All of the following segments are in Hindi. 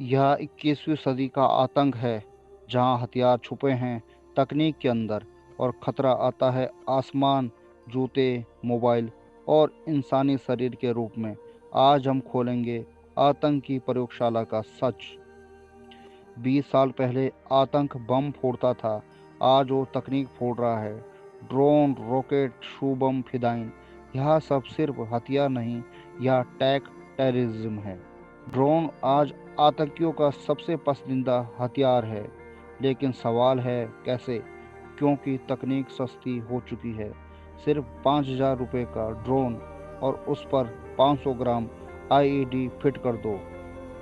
यह 21वीं सदी का आतंक है, जहां हथियार छुपे हैं तकनीक के अंदर और खतरा आता है आसमान, जूते, मोबाइल और इंसानी शरीर के रूप में। आज हम खोलेंगे आतंक की प्रयोगशाला का सच। 20 साल पहले आतंक बम फोड़ता था, आज वो तकनीक फोड़ रहा है। ड्रोन, रॉकेट, शू बम, फिदाइन, यह सब सिर्फ हथियार नहीं, यह टैक टेररिज्म है। ड्रोन आज आतंकियों का सबसे पसंदीदा हथियार है, लेकिन सवाल है कैसे? क्योंकि तकनीक सस्ती हो चुकी है। सिर्फ 5,000 रुपये का ड्रोन और उस पर 500 ग्राम आईईडी फिट कर दो।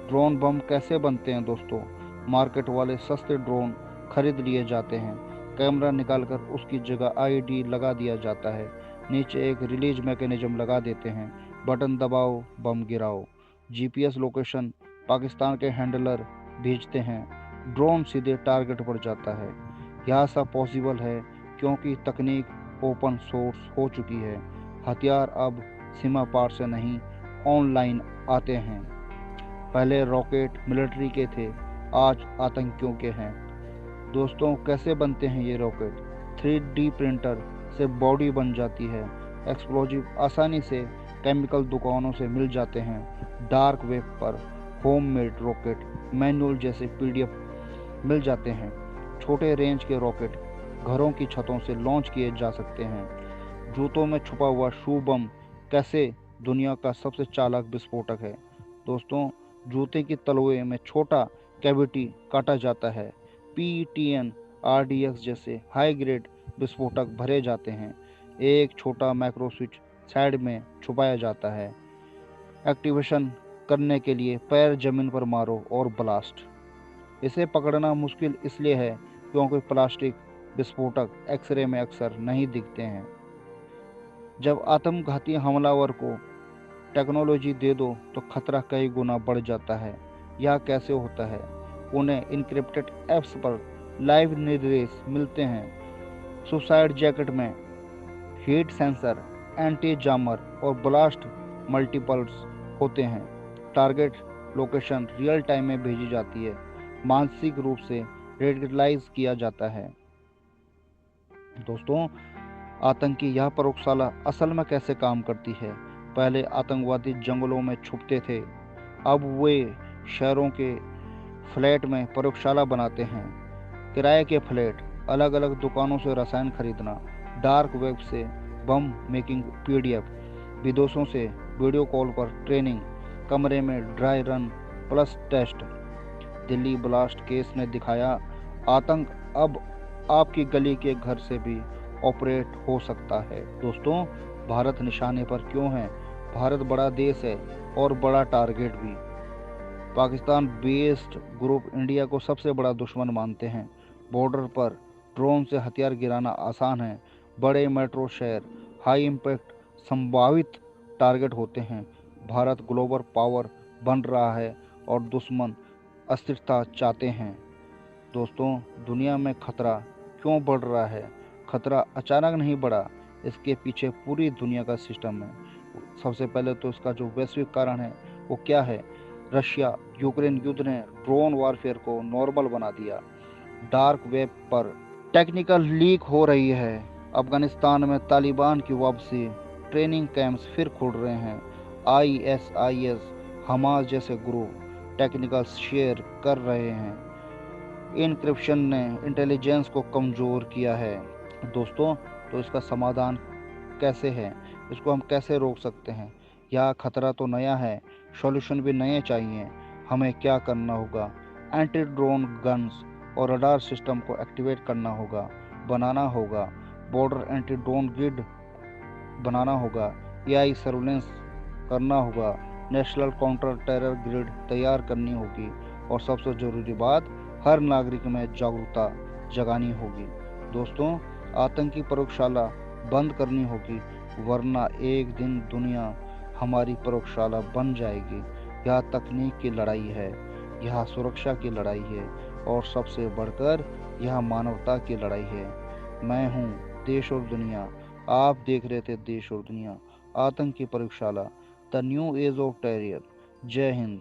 ड्रोन बम कैसे बनते हैं दोस्तों? मार्केट वाले सस्ते ड्रोन खरीद लिए जाते हैं, कैमरा निकालकर उसकी जगह आईईडी लगा दिया जाता है, नीचे एक रिलीज मैकेनिज्म लगा देते हैं, बटन दबाओ, बम गिराओ। जीपीएस लोकेशन पाकिस्तान के हैंडलर भेजते हैं, ड्रोन सीधे टारगेट पर जाता है। यह सब पॉसिबल है क्योंकि तकनीक ओपन सोर्स हो चुकी है। हथियार अब सीमा पार से नहीं, ऑनलाइन आते हैं। पहले रॉकेट मिलिट्री के थे, आज आतंकियों के हैं। दोस्तों, कैसे बनते हैं ये रॉकेट? 3D प्रिंटर से बॉडी बन जाती है। एक्सप्लोजिव आसानी से केमिकल दुकानों से मिल जाते हैं। डार्क वेब पर होममेड रॉकेट मैनुअल जैसे पीडीएफ मिल जाते हैं। छोटे रेंज के रॉकेट घरों की छतों से लॉन्च किए जा सकते हैं। जूतों में छुपा हुआ शू बम कैसे दुनिया का सबसे चालाक विस्फोटक है? दोस्तों, जूते की तलवे में छोटा कैविटी काटा जाता है। पीटीएन, आरडीएक्स जैसे हाई ग्रेड विस्फोटक भरे जाते हैं। एक छोटा माइक्रो स्विच साइड में छुपाया जाता है। एक्टिवेशन करने के लिए पैर जमीन पर मारो और ब्लास्ट। इसे पकड़ना मुश्किल इसलिए है क्योंकि प्लास्टिक विस्फोटक एक्सरे में अक्सर नहीं दिखते हैं। जब आत्मघाती हमलावर को टेक्नोलॉजी दे दो तो खतरा कई गुना बढ़ जाता है। यह कैसे होता है? उन्हें इनक्रिप्टेड ऐप्स पर लाइव निर्देश मिलते हैं। सुसाइड जैकेट में हीट सेंसर, एंटी जामर और ब्लास्ट मल्टीपल्स होते हैं। टारगेट लोकेशन रियल टाइम में भेजी जाती है। मानसिक रूप से रेडिकलाइज किया जाता है। दोस्तों, आतंकी यह प्रयोगशाला असल में कैसे काम करती है? पहले आतंकवादी जंगलों में छुपते थे, अब वे शहरों के फ्लैट में प्रयोगशाला बनाते हैं। किराए के फ्लैट, अलग अलग दुकानों से रसायन खरीदना, डार्क वेब से बम मेकिंग पीडीएफ, विदेशों से वीडियो कॉल पर ट्रेनिंग, कमरे में dry run plus test. Delhi blast case ने दिखाया आतंक अब आपकी गली के घर से भी ऑपरेट हो सकता है। दोस्तों, भारत निशाने पर क्यों है? भारत बड़ा देश है और बड़ा टारगेट भी। पाकिस्तान बेस्ड ग्रुप इंडिया को सबसे बड़ा दुश्मन मानते हैं। बॉर्डर पर ड्रोन से हथियार गिराना आसान है। बड़े मेट्रो शहर हाई इम्पैक्ट संभावित टारगेट होते हैं। भारत ग्लोबल पावर बन रहा है और दुश्मन अस्थिरता चाहते हैं। दोस्तों, दुनिया में खतरा क्यों बढ़ रहा है? खतरा अचानक नहीं बढ़ा, इसके पीछे पूरी दुनिया का सिस्टम है। सबसे पहले तो इसका जो वैश्विक कारण है वो क्या है? रशिया यूक्रेन युद्ध ने ड्रोन वॉरफेयर को नॉर्मल बना दिया। डार्क वेब पर टेक्निकल लीक हो रही है। अफगानिस्तान में तालिबान की वापसी, ट्रेनिंग कैंप्स फिर खुल रहे हैं। आईएसआईएस, हमास जैसे ग्रुप टेक्निकल शेयर कर रहे हैं। इनक्रिप्शन ने इंटेलिजेंस को कमज़ोर किया है। दोस्तों, तो इसका समाधान कैसे है? इसको हम कैसे रोक सकते हैं? यह खतरा तो नया है, सॉल्यूशन भी नए चाहिए। हमें क्या करना होगा? एंटी ड्रोन गन्स और रडार सिस्टम को एक्टिवेट करना होगा, बनाना होगा। बॉर्डर एंटी ड्रोन ग्रिड बनाना होगा। एआई सर्विलेंस करना होगा। नेशनल काउंटर टेरर ग्रिड तैयार करनी होगी। और सबसे ज़रूरी बात, हर नागरिक में जागरूकता जगानी होगी। दोस्तों, आतंकी प्रयोगशाला बंद करनी होगी, वरना एक दिन दुनिया हमारी प्रयोगशाला बन जाएगी। यह तकनीक की लड़ाई है, यह सुरक्षा की लड़ाई है और सबसे बढ़कर यह मानवता की लड़ाई है। मैं हूँ देश और दुनिया, आप देख रहे थे देश और दुनिया। आतंकी प्रयोगशाला, the new age of terror. जय हिंद।